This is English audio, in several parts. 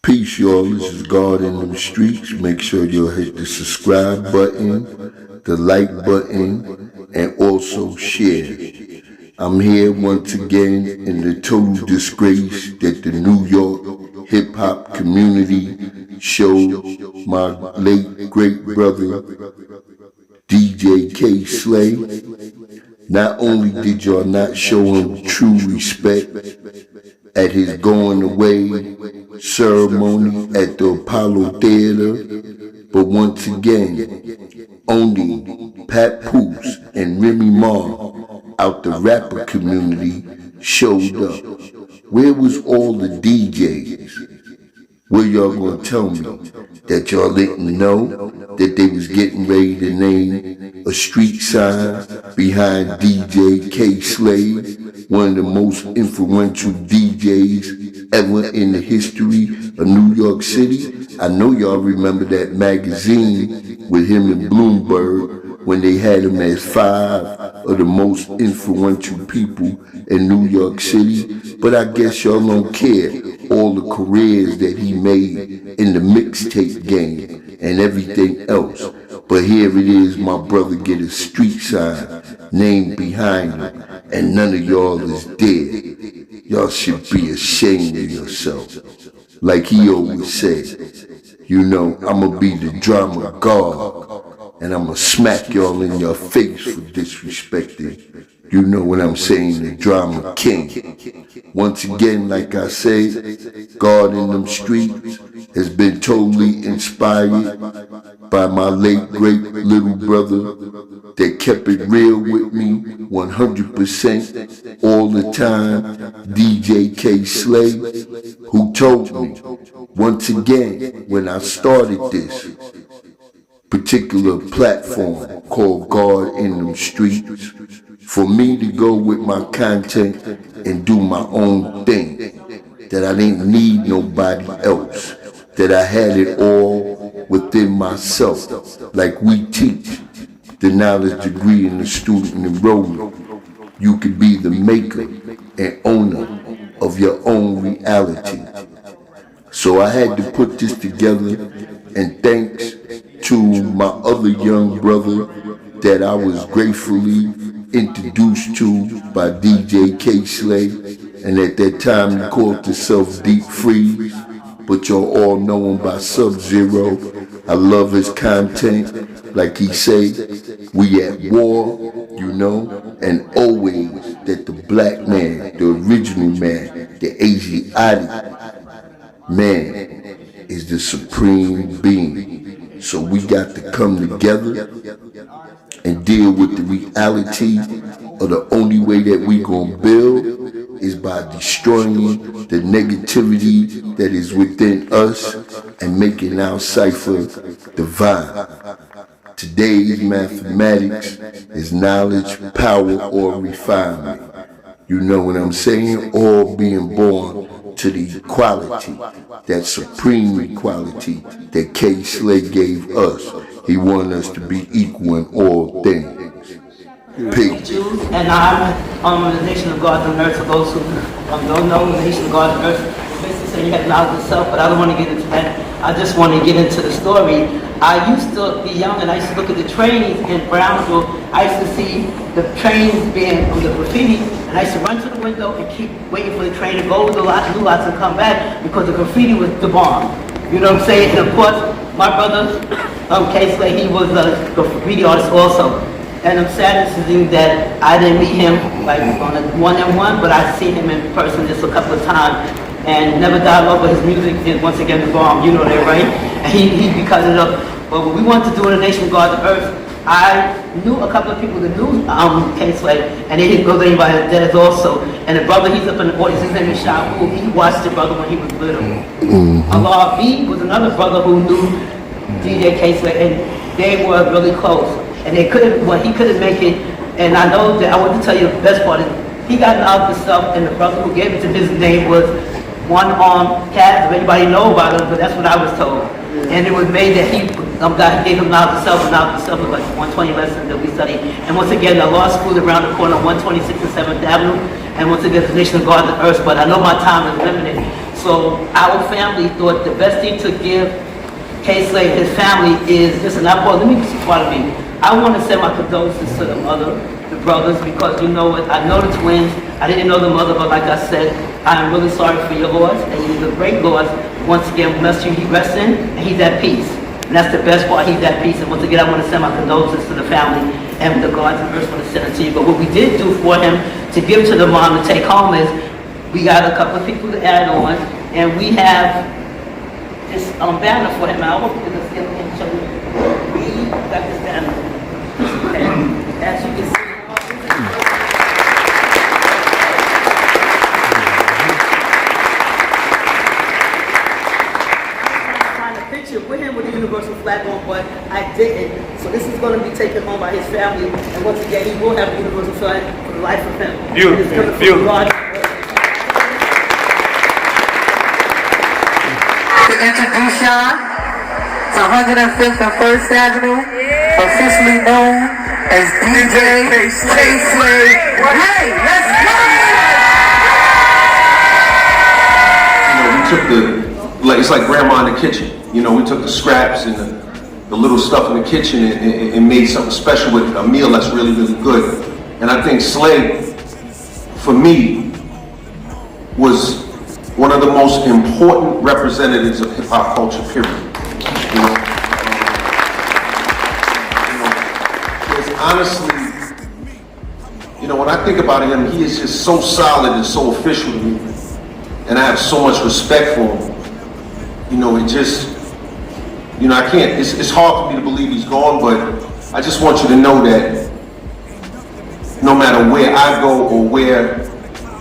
Peace, y'all. This is God in them streets. Make sure you'll hit the subscribe button, the like button, and also share. I'm here once again in the total disgrace that the New York hip-hop community showed my late great brother, DJ K Slay. Not only did y'all not show him true respect at his going away ceremony at the Apollo Theater, but once again, only Pat Poose and Remy Ma out the rapper community showed up. Where was all the DJs? Where y'all gonna tell me that y'all didn't know that they was getting ready to name a street sign behind DJ K Slade, one of the most influential DJs ever in the history of New York City? I know y'all remember that magazine with him and Bloomberg when they had him as 5 of the most influential people in New York City, but I guess y'all don't care all the careers that he made in the mixtape game and everything else. But here it is, my brother get a street sign named behind him, and none of y'all is there. Y'all should be ashamed of yourself. Like he always said, you know, I'ma be the drama god, and I'ma smack y'all in your face for disrespecting, you know what I'm saying, the drama king. Once again, like I say, God in them streets has been totally inspired by my late great little brother that kept it real with me 100% all the time, DJ K Slay, who told me once again when I started this particular platform called God in them streets, for me to go with my content and do my own thing, that I didn't need nobody else, that I had it all within myself. Like we teach the knowledge degree in the student enrollment, you could be the maker and owner of your own reality. So I had to put this together, and thanks to my other young brother that I was gratefully introduced to by DJ K Slay, and at that time he called himself Deep Freeze, but y'all all know him by Sub-Zero. I love his content, like he say, we at war, you know, and always that the black man, the original man, the Asiatic man is the supreme being. So we got to come together and deal with the reality of the only way that we gonna build is by destroying the negativity that is within us and making our cipher divine. Today's mathematics is knowledge, power, or refinement. You know what I'm saying? All being born to the equality, that supreme equality that K Slay gave us. He wanted us to be equal in all things. Peace. And I'm the nation of God on earth. For those who don't know, the nation of God on earth basically saying you have knowledge of self, but I don't want to get into that. I just want to get into the story. I used to be young and I used to look at the trains in Brownsville. I used to see the trains being on the graffiti, and I used to run to the window and keep waiting for the train to go to the new lots and come back because the graffiti was the bomb. You know what I'm saying? And of course, my brother, K Slay, he was a graffiti artist also. And I'm saddened to think that I didn't meet him like on a one-on-one, but I've seen him in person just a couple of times and never dialogue, but his music is once again the bomb, you know that, right? And he because of it. But what we want to do in the nation of God, the earth, I knew a couple of people that knew K Slay, and they didn't go to anybody that is also. And the brother, he's up in the audience, his name is Shabu. He watched the brother when he was little. Allah B was another brother who knew DJ K Slay, and they were really close. And they couldn't, well, he couldn't make it. And I know that I want to tell you the best part is he got out of himself, and the brother who gave it to his name was one-armed Kaz. If anybody know about him, but that's what I was told. And it was made that God gave him knowledge of self, and knowledge of self was like 120 lessons that we studied. And once again, the law school is around the corner, 126 and 7th Avenue. And once again, the nation of God, the earth. But I know my time is limited. So our family thought the best thing to give K-Slade, his family, is, listen, let me pardon me. I want to send my condolences to the mother, the brothers, because you know what, I know the twins, I didn't know the mother, but like I said, I am really sorry for your loss, and he's a great loss. Once again, bless you, he rests in, and he's at peace. And that's the best part, he's at peace. And once again, I want to send my condolences to the family, and the God's mercy want to send it to you. But what we did do for him, to give to the mom to take home, is we got a couple of people to add on, and we have this banner for him. I hope you can see it. We got this banner. And as you can see, with him with the universal flag on, but I didn't. So this is going to be taken home by his family, and once again, he will have a universal flag for the life of him. Beautiful, beautiful. To introduce y'all to 105th and 1st Avenue, officially known as DJ K-Slade. Hey, let's go! We took it's like grandma in the kitchen. You know, we took the scraps and the little stuff in the kitchen and made something special with a meal that's really, really good. And I think Slade, for me, was one of the most important representatives of hip-hop culture, period. You know, because honestly, you know, when I think about him, he is just so solid and so official to me. And I have so much respect for him. You know, it just, you know, I can't, it's hard for me to believe he's gone, but I just want you to know that no matter where I go or where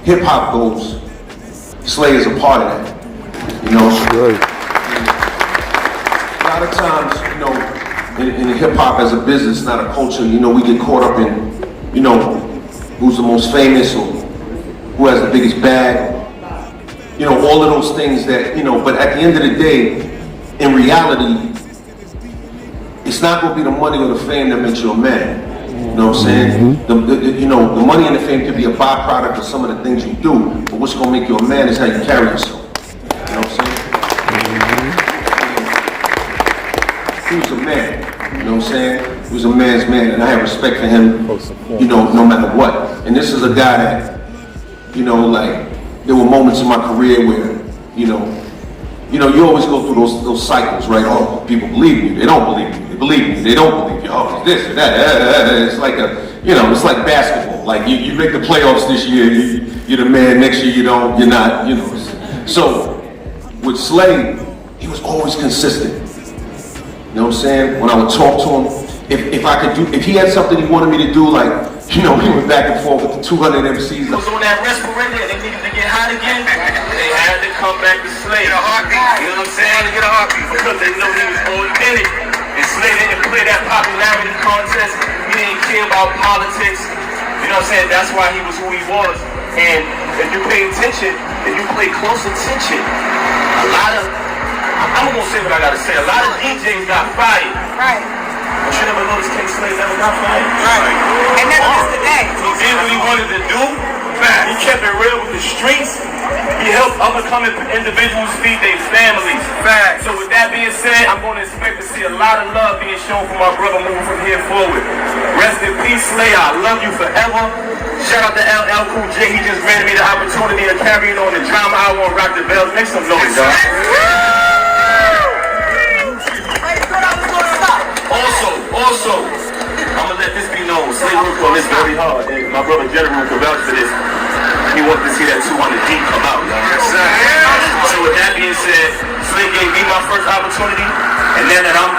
hip-hop goes, Slade is a part of that, you know. A lot of times, you know, in hip-hop as a business, not a culture, you know, we get caught up in, you know, who's the most famous or who has the biggest bag, you know, all of those things that, you know, but at the end of the day, in reality, it's not going to be the money or the fame that makes you a man. You know what I'm saying? You know, the money and the fame can be a byproduct of some of the things you do, but what's going to make you a man is how you carry yourself. You know what I'm saying? He was a man. You know what I'm saying? He was a man's man, and I have respect for him, you know, no matter what. And this is a guy that, you know, like, there were moments in my career where, you you always go through those cycles, right? Oh, people believe you, they don't believe you, they believe you, they don't believe you, oh, this and that, it's like it's like basketball. Like you make the playoffs this year, you're the man, next year you don't, you're not, you know. So, with Slade, he was always consistent. You know what I'm saying? When I would talk to him, if he had something he wanted me to do, like, you know, we went back and forth with the 200 MCs. Was on that respirator, they needed to get hot again. They had to come back to Slade. Get a heartbeat. You know what I'm saying? Get a heartbeat. Because they know he was always in it. And Slade didn't play that popularity contest. He didn't care about politics. You know what I'm saying? That's why he was who he was. And if you pay attention, if you pay close attention, I'm gonna say what I gotta say. A lot of DJs got fired. Right. But you never noticed K-Slade never got fired. Right. And that's today. He did what he wanted to do. He kept it real with the streets. He helped up-and-coming individuals feed their families. So with that being said, I'm going to expect to see a lot of love being shown from my brother moving from here forward. Rest in peace, Slade. I love you forever. Shout out to LL Cool J. He just granted me the opportunity of carrying on the drama hour on Rock the Bells. Make some noise, y'all. Also, I'm gonna let this be known. Slade worked on this very hard, and my brother General can vouch for this. He wanted to see that 200D come out, y'all. So with that being said, Slade gave me my first opportunity, and then that I'm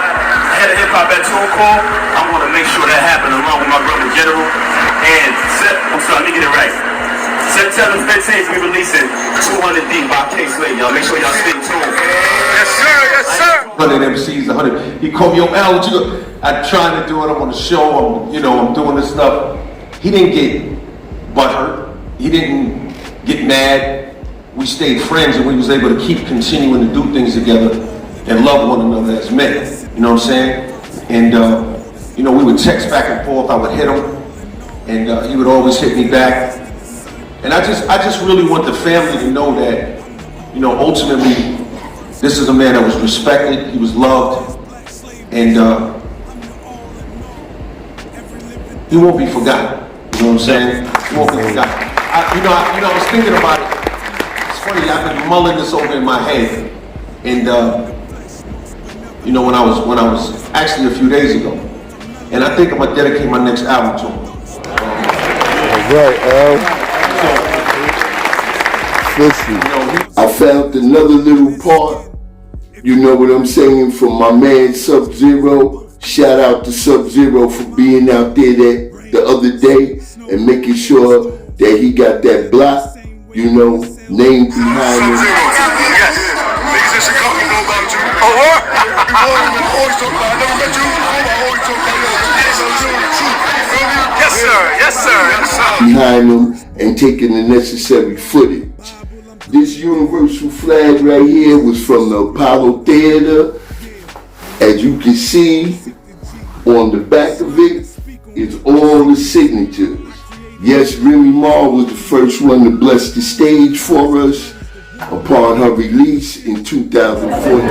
head of hip hop at Tune Call, I'm gonna make sure that happens along with my brother General. And let me get it right. September 15th, we releasing 200D by K-Slade, y'all. Make sure y'all stay tuned. Yes, sir, yes, sir. 100 MCs, 100. He called me, yo, Al, what you go? I'm trying to do it, I'm on the show, I'm doing this stuff. He didn't get butthurt. He didn't get mad. We stayed friends and we was able to keep continuing to do things together and love one another as men. You know what I'm saying? And, we would text back and forth, I would hit him, and he would always hit me back. And I just really want the family to know that, you know, ultimately, this is a man that was respected, he was loved, and he won't be forgotten. You know what I'm saying? He won't be forgotten. I was thinking about it. It's funny, I've been mulling this over in my head, and you know, when I was actually a few days ago, and I think I'm gonna dedicate my next album to him. All right, Al. Listen, I found another little part. You know what I'm saying, from my man Sub-Zero. Shout out to Sub-Zero for being out there the other day and making sure that he got that block, you know, name behind him. Yes. Niggas in Chicago know about you. Oh, what? Always talk about it. I never met you before, but I always talk about you. Yes, sir. Yes, sir. Yes, sir. Behind him and taking the necessary footage. This universal flag right here was from the Apollo Theater. As you can see on the back of it, it's all the signatures. Yes, Remy Ma was the first one to bless the stage for us upon her release in 2014.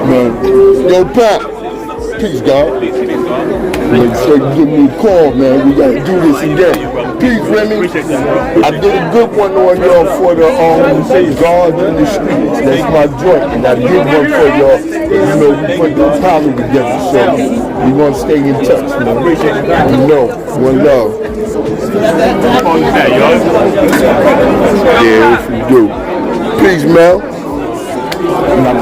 Man, yo, Pat, peace, God. Like, so give me a call, man. We gotta do this again. Peace, Remy. I did a good one on y'all for the God in the Streets. That's my joint, and I did one for y'all. You know, we put the Apollo together, so we gonna stay in touch, man. You know, one love. Yeah, if you do. Peace, Mel.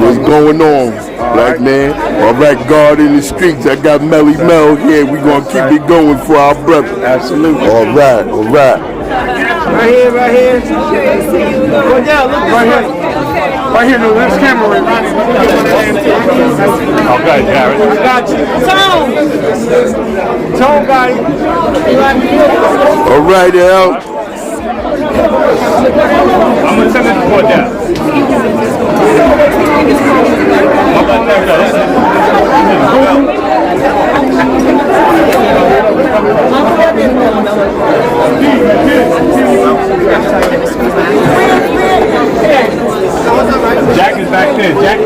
What's going on, black man? All right, God in the Streets. I got Melly Mel here. We gonna keep it going for our brother. Absolutely. All right, all right. Right here, right here. Go down, look right here. Right here, no, this camera right now. Okay, Jared. I got you. Tone guy. All right, Al. I'm gonna send it to put down. Jack is back there. Jack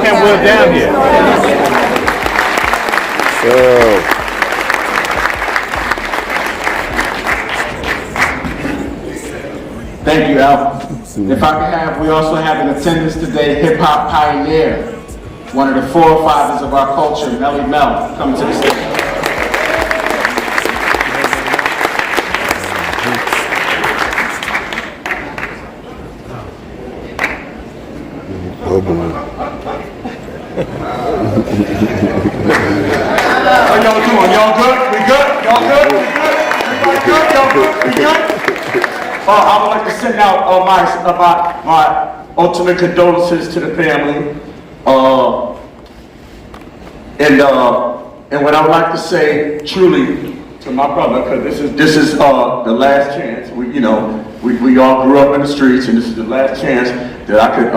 can't wheel down here. Thank you, Al. If I could have, we also have in attendance today hip hop pioneer, one of the forefathers of our culture, Melly Mel, coming to the stage. Oh boy. How y'all doing? Y'all good? We good? Y'all good? We good? Y'all good? We good? I would like to send out my ultimate condolences to the family. And what I would like to say truly to my brother, because this is the last chance. We all grew up in the streets, and this is the last chance that I could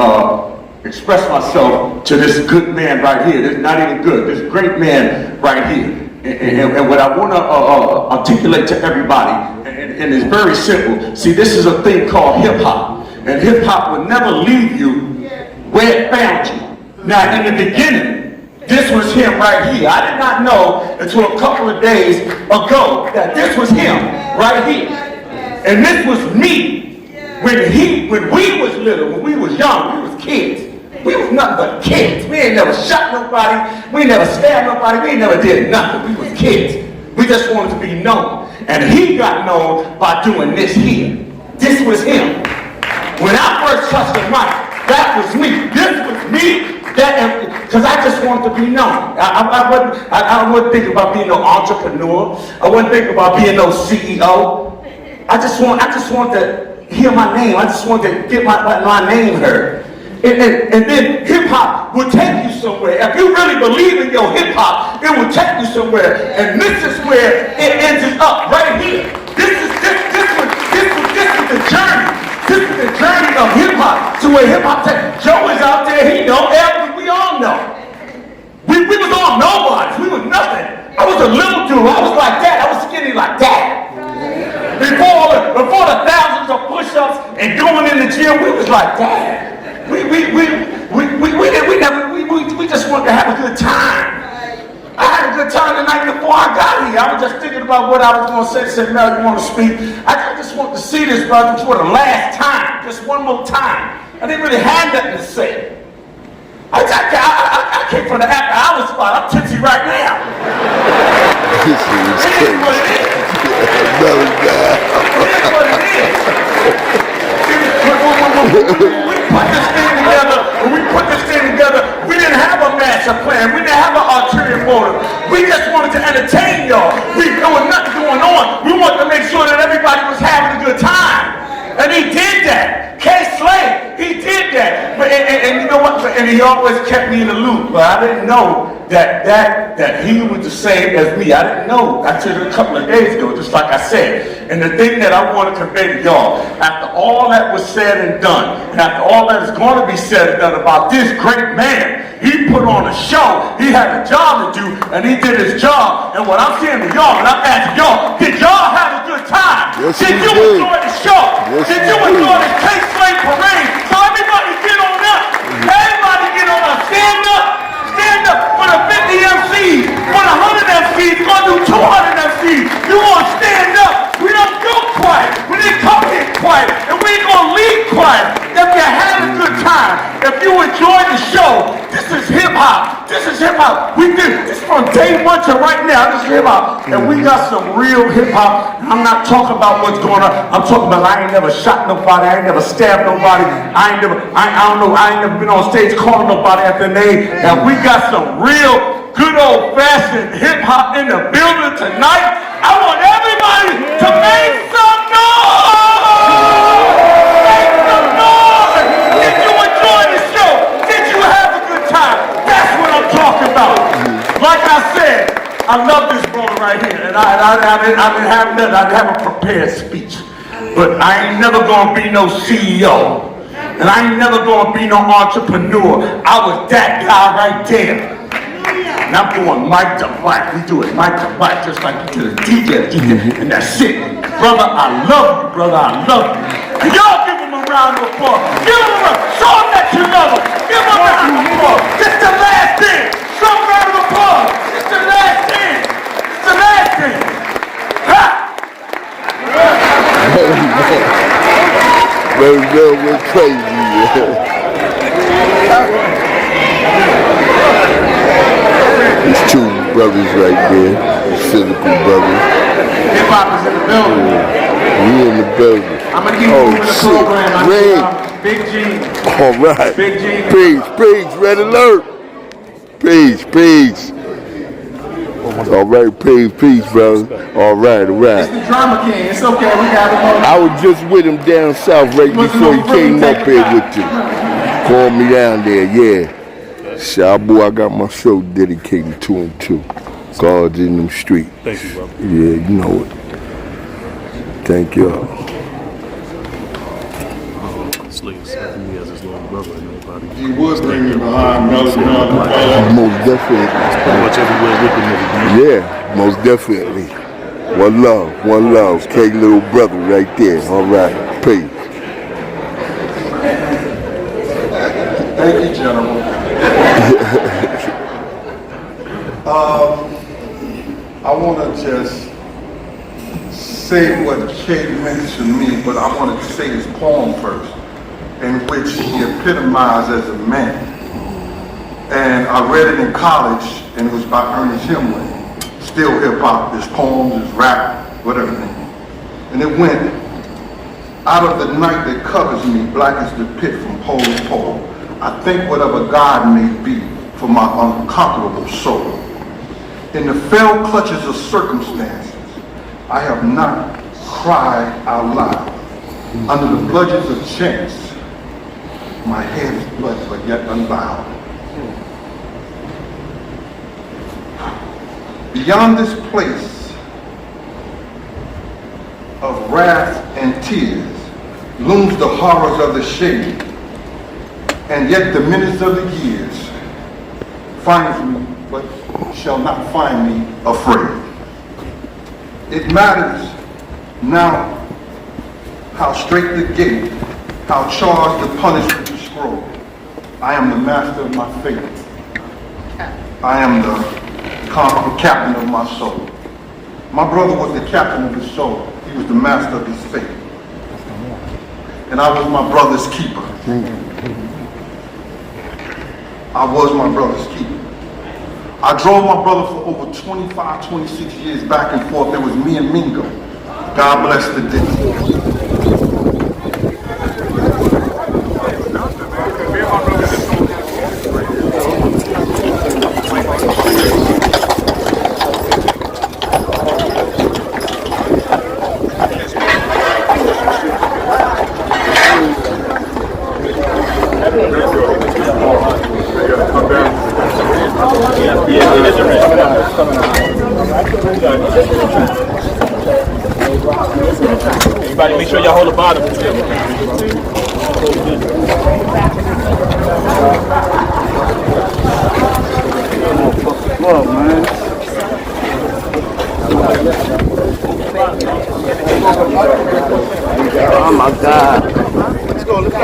express myself to this good man right here. This not even good, this great man right here. And what I want to articulate to everybody, and it's very simple. See, this is a thing called hip hop, and hip hop will never leave you where it found you. Now, in the beginning, this was him right here. I did not know until a couple of days ago that this was him right here, and this was me when we was little, when we was young, we was kids. We was nothing but kids. We ain't never shot nobody. We ain't never stabbed nobody. We ain't never did nothing. We was kids. We just wanted to be known. And he got known by doing this here. This was him. When I first touched the mic, that was me. This was me. Because I just wanted to be known. I wouldn't think about being no entrepreneur. I wouldn't think about being no CEO. I just want to hear my name. I just want to get my name heard. And then hip-hop will take you somewhere. If you really believe in your hip-hop, it will take you somewhere. And this is where it ends up, right here. This is the journey. This is the journey of hip-hop to where hip-hop takes. Joe is out there, he know, we all know. We was all nobodies, we was nothing. I was a little dude, I was like that, I was skinny like that. Before the thousands of push-ups and going in the gym, we was like, Dad, we just wanted to have a good time. I had a good time the night before I got here. I was just thinking about what I was going to say. Said, Mel, you want to speak? I just want to see this brother for the last time, just one more time. I didn't really have nothing to say. I came from the after hours spot. I'm tipsy right now. This is crazy. What it is. Another guy. It is what it is. When we put this thing together, we didn't have a master plan. We didn't have an ulterior motive. We just wanted to entertain y'all. There was nothing going on. We wanted to make sure that everybody was having a good time. And he did that. K-Slay, he did that. But and you know what? And he always kept me in the loop. But I didn't know that he was the same as me. I didn't know. I said it a couple of days ago, just like I said. And the thing that I want to convey to y'all, after all that was said and done, and after all that is going to be said and done about this great man, he put on a show. He had a job to do, and he did his job. And what I'm saying to y'all, and I'm asking y'all, did y'all have a good time? Yes, did you enjoy the show? Yes, did you enjoy the K-Slay parade? So everybody get on up. Everybody get on up. Stand up. Stand up for the 50 MCs, for the 100 MCs, we're going to do 200 MCs. You want to stand up. We don't go quiet. We didn't come here quiet. And we ain't going to leave quiet. If you had a good time, if you enjoyed the show, this is hip-hop. This is hip-hop. We did this from day one to right now. This is hip-hop. And we got some real hip-hop. I'm not talking about what's going on. I'm talking about I ain't never shot nobody. I ain't never stabbed nobody. I ain't never been on stage calling nobody after their name. And we got some real good old-fashioned hip-hop in the building tonight. I want everybody to make some noise! Make some noise! Did you enjoy the show? Did you have a good time? That's what I'm talking about. Like I said, I love this brother right here. And I didn't have nothing. I didn't have a prepared speech. But I ain't never gonna be no CEO. And I ain't never gonna be no entrepreneur. I was that guy right there. And I'm doing mic to mic. We do it mic to mic, just like you do the DJ. And that's it. Brother, I love you, brother. I love you. And y'all give him a round of applause. Give him a round. Show him that you love him. Give him a round of applause. This the last thing. Show him a round of applause. It's the last thing. It's the last thing. Ha! Very well, we're crazy. There's two brothers right there, physical brothers. Hip-hop is in the building. We in the building. I'm going to keep moving the program. Big G. All right. Big G. Peace, red alert. Peace. All right, peace, brother. All right. It's the drama king. It's okay. We got him on. I was just with him down south right before he came up here with you. Called me down there, yeah. Shabu, I got my show dedicated to him too. God's in them streets. Thank you, brother. Yeah, you know it. Thank y'all. Slick accepted me as his little brother and everybody. He would bring me behind Melody. Most definitely. Pretty much everywhere with the nigga. Yeah, most definitely. One love. K little brother right there. All right, peace. Thank you, gentlemen. I want to just say what Kid mentioned to me, but I wanted to say his poem first, in which he epitomized as a man. And I read it in college, and it was by Ernest Hemingway. Still hip-hop, his poems, his rap, whatever. And it went, out of the night that covers me, black as the pit from pole to pole, I think whatever God may be for my unconquerable soul. In the fell clutches of circumstances, I have not cried out loud. Under the bludgeons of chance, my head is bloody but yet unbowed. Beyond this place of wrath and tears looms the horrors of the shade, and yet the minutes of the years finds me but shall not find me afraid. It matters now how straight the gate, how charged the punishment to scroll. I am the master of my fate. I am the captain of my soul. My brother was the captain of his soul. He was the master of his fate. And I was my brother's keeper. I was my brother's keeper. I drove my brother for over 25, 26 years back and forth. There was me and Mingo. God bless the day. Everybody, make sure y'all hold the bottom. Whoa, man. Oh my God. Let's go, let's go.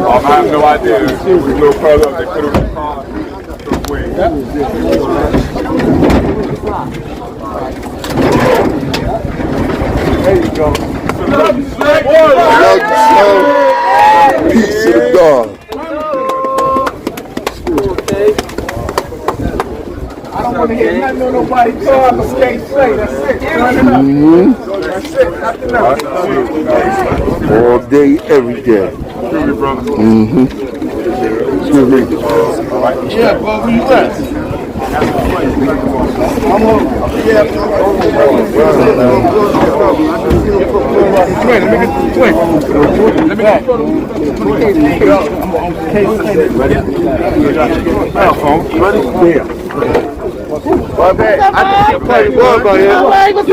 I have no idea. We go further up, they put it in the car. There you go. Peace of God. I don't want to hear nothing on nobody talk or stay safe. That's it. Turn it up. That's it. Nothing else. All day, every day. Excuse me. Yeah, but where you at? I'm on. Yeah, wait, let me get the twin. Let me get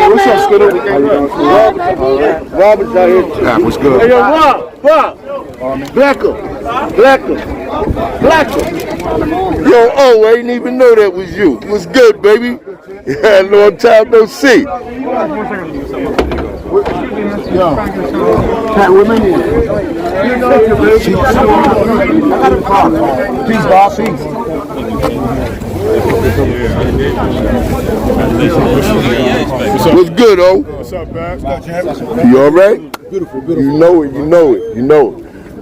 What's up, Scooter? Robert's out here. What's good? Hey, yo, Rob. Blacker. Yo, oh, I didn't even know that was you. What's good, baby? Yeah, long time no see. Yo, Pat, what many? Peace, Bob. Peace. What's good, oh? What's up, Babs? You all right? Beautiful. You know it.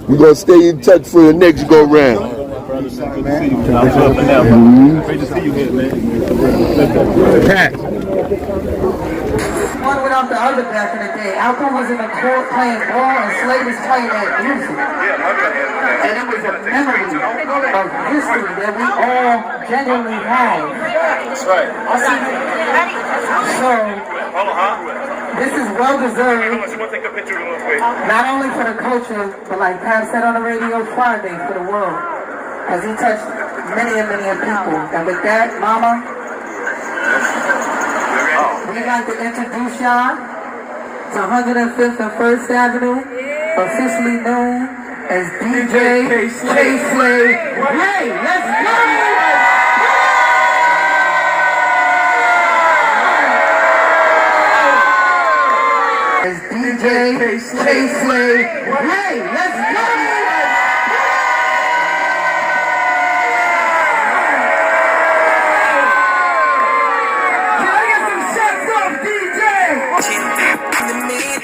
We're going to stay in touch for the next go round. Great to see you here, man. Pat. One without the other back in the day. Alcon was in the court playing ball and Slade was playing that music. And it was a memory of history that we all genuinely have. That's right. So, this is well deserved, Take a picture real quick. not only for the culture, but like Pat said on the radio Friday, for the world. As he touched many people. And with that, Mama, we'd like to introduce y'all to 105th and 1st Avenue, officially known as DJ K-Slade. Hey, let's go! As DJ K-Slade. Hey, let's go!